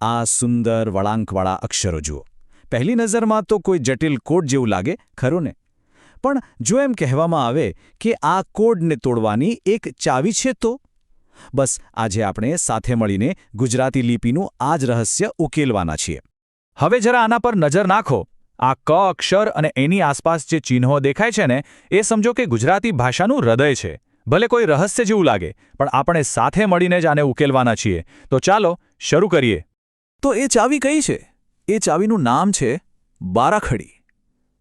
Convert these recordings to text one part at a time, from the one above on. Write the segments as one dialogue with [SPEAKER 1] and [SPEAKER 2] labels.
[SPEAKER 1] આ સુંદર વળાંકવાળા અક્ષરો જુઓ. પહેલી નજરમાં તો કોઈ જટિલ કોડ જેવું લાગે, ખરું ને? પણ જો એમ કહેવામાં આવે કે આ કોડને તોડવાની એક ચાવી છે તો? બસ આજે આપણે સાથે મળીને ગુજરાતી લિપિનું આ જ રહસ્ય ઉકેલવાના છીએ. હવે જરા આના પર નજર નાખો. આ ક અક્ષર અને એની આસપાસ જે ચિહ્નો દેખાય છે ને, એ સમજો કે ગુજરાતી ભાષાનું હૃદય છે. ભલે કોઈ રહસ્ય જેવું લાગે, પણ આપણે સાથે મળીને જ આને ઉકેલવાના છીએ. તો ચાલો શરૂ કરીએ. તો એ ચાવી કઈ છે? એ ચાવીનું નામ છે બારાખડી.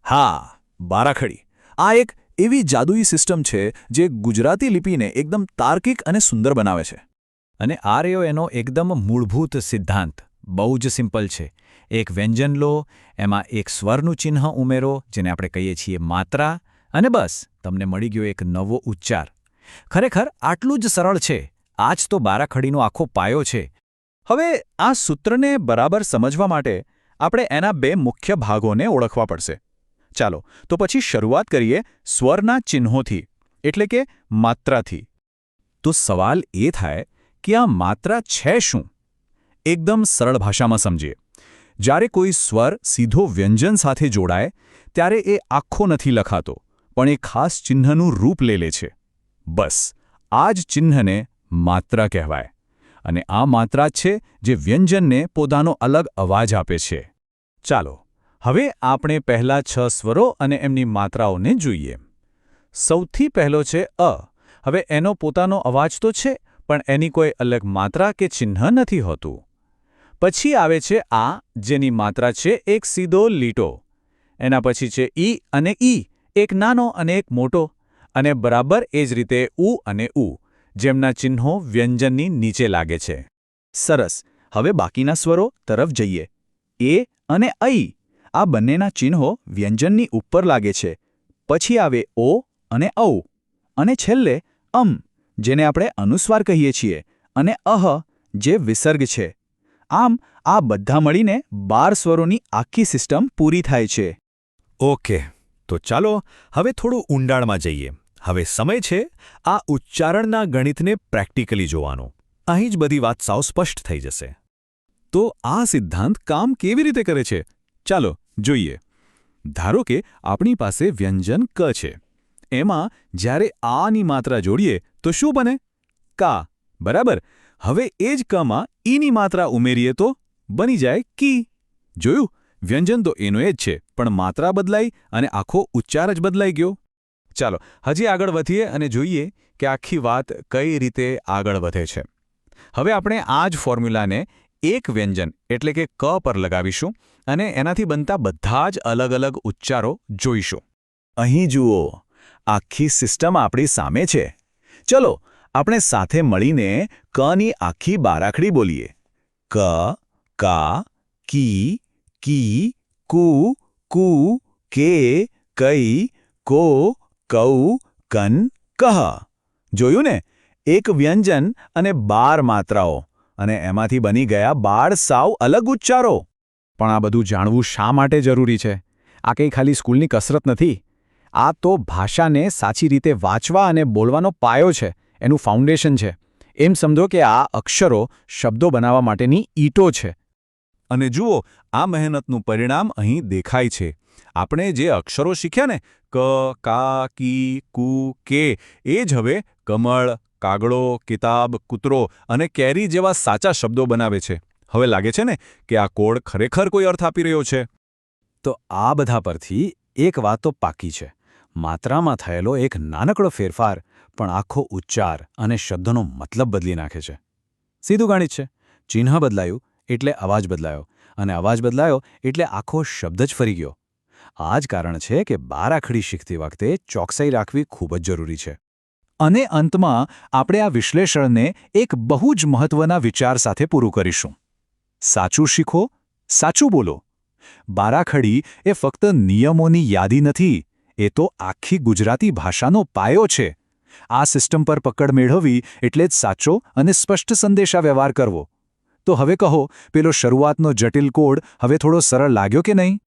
[SPEAKER 1] હા, બારાખડી. આ એક એવી જાદુઈ સિસ્ટમ છે જે ગુજરાતી લિપિને એકદમ તાર્કિક અને સુંદર બનાવે છે. અને આ રહ્યો એનો એકદમ મૂળભૂત સિદ્ધાંત. બહુ જ સિમ્પલ છે. એક વ્યંજન લો, એમાં એક સ્વરનું ચિહ્ન ઉમેરો, જેને આપણે કહીએ છીએ માત્રા, અને બસ તમને મળી ગયો એક નવો ઉચ્ચાર. ખરેખર આટલું જ સરળ છે. આ જ તો બારાખડીનો આખો પાયો છે. હવે આ સૂત્રને બરાબર સમજવા માટે આપણે એના બે મુખ્ય ભાગોને ઓળખવા પડશે. ચાલો તો પછી શરૂઆત કરીએ સ્વરના ચિહ્નોથી, એટલે કે માત્રાથી. તો સવાલ એ થાય કે આ માત્રા છે શું? એકદમ સરળ ભાષામાં સમજીએ. જ્યારે કોઈ સ્વર સીધો વ્યંજન સાથે જોડાય ત્યારે એ આખો નથી લખાતો, પણ એ ખાસ ચિહ્નનું રૂપ લે છે. બસ આ જ ચિહ્નને માત્રા કહેવાય. અને આ માત્રા છે જે વ્યંજનને પોતાનો અલગ અવાજ આપે છે. ચાલો હવે આપણે પહેલા 6 સ્વરો અને એમની માત્રાઓને જોઈએ. સૌથી પહેલો છે અ. હવે એનો પોતાનો અવાજ તો છે, પણ એની કોઈ અલગ માત્રા કે ચિહ્ન નથી હોતું. પછી આવે છે આ, જેની માત્રા છે એક સીધો લીટો. એના પછી છે ઈ અને ઈ, એક નાનો અને એક મોટો. અને બરાબર એ જ રીતે ઉ અને ઉ, જેમના ચિહ્નો વ્યંજનની નીચે લાગે છે. સરસ. હવે બાકીના સ્વરો તરફ જઈએ. એ અને ઐ. આ બંનેના ચિહ્નો વ્યંજનની ઉપર લાગે છે. પછી આવે ઓ અને ઔ. અને છેલ્લે અમ, જેને આપણે અનુસ્વાર કહીએ છીએ, અને અહ, જે વિસર્ગ છે. આમ આ બધા મળીને 12 સ્વરોની આખી સિસ્ટમ પૂરી થાય છે.
[SPEAKER 2] ઓકે, તો ચાલો હવે થોડું ઊંડાણમાં જઈએ. હવે સમય છે આ ઉચ્ચારણના ગણિતને પ્રેક્ટિકલી જોવાનો. અહીં જ બધી વાત સાવ સ્પષ્ટ થઈ જશે.
[SPEAKER 1] તો આ સિદ્ધાંત કામ કેવી રીતે કરે છે? ચાલો જોઈએ. ધારો કે આપણી પાસે વ્યંજન ક છે. એમાં જ્યારે આની માત્રા જોડીએ તો શું બને? કા. બરાબર. હવે એ જ કમાં ઈની માત્રા ઉમેરીએ તો બની જાય કી. જોયું? વ્યંજન તો એનો એ જ છે, પણ માત્રા બદલાઈ અને આખો ઉચ્ચાર જ બદલાઈ ગયો. ચાલો હજી આગળ વધીએ અને જોઈએ કે આખી વાત કઈ રીતે આગળ વધે છે. હવે આપણે આ જ ફોર્મ્યુલાને એક વ્યંજન એટલે કે ક પર લગાવીશું અને એનાથી બનતા બધા જ અલગ અલગ ઉચ્ચારો જોઈશું. અહીં જુઓ, આખી સિસ્ટમ આપણી સામે છે. ચલો આપણે સાથે મળીને કની આખી બારાખડી બોલીએ. ક, કા, કી, કી, કુ, કુ, કે, કઈ, કો, કૌ, કન, કહ. જોયું ને? એક વ્યંજન અને 12 માત્રાઓ, અને એમાંથી બની ગયા 12 સાવ અલગ ઉચ્ચારો. પણ આ બધું જાણવું શા માટે જરૂરી છે? આ કંઈ ખાલી સ્કૂલની કસરત નથી. આ તો ભાષાને સાચી રીતે વાંચવા અને બોલવાનો પાયો છે, એનું ફાઉન્ડેશન છે. એમ સમજો કે આ અક્ષરો શબ્દો બનાવવા માટેની ઈંટો છે. અને જુઓ, આ મહેનતનું પરિણામ અહીં દેખાય છે. આપણે જે અક્ષરો શીખ્યા ને, ક, કા, કી, કુ, કે, એ જ હવે કમળ, કાગડો, કિતાબ, કૂતરો અને કેરી જેવા સાચા શબ્દો બનાવે છે. હવે લાગે છે ને કે આ કોડ ખરેખર કોઈ અર્થ આપી રહ્યો છે. તો આ બધા પરથી એક વાત તો પાકી છે. માત્રામાં થયેલો એક નાનકડો ફેરફાર પણ આખો ઉચ્ચાર અને શબ્દનો મતલબ બદલી નાખે છે. સીધું ગણિત છે. ચિહ્ન બદલાયું એટલે અવાજ બદલાયો, અને અવાજ બદલાયો એટલે આખો શબ્દ જ ફરી ગયો. આ જ કારણ છે કે બારાખડી શીખતી વખતે ચોકસાઈ રાખવી ખૂબ જ જરૂરી છે. અને અંતમાં આપણે આ વિશ્લેષણને એક બહુ જ મહત્વના વિચાર સાથે પૂરું કરીશું. સાચું શીખો, સાચું બોલો. બારાખડી એ ફક્ત નિયમોની યાદી નથી, એ તો આખી ગુજરાતી ભાષાનો પાયો છે. આ સિસ્ટમ પર પકડ મેળવવી એટલે જ સાચો અને સ્પષ્ટ સંદેશાવ્યવહાર કરવો. તો હવે કહો, પેલો શરૂઆતનો જટિલ કોડ હવે થોડો સરળ લાગ્યો કે નહીં?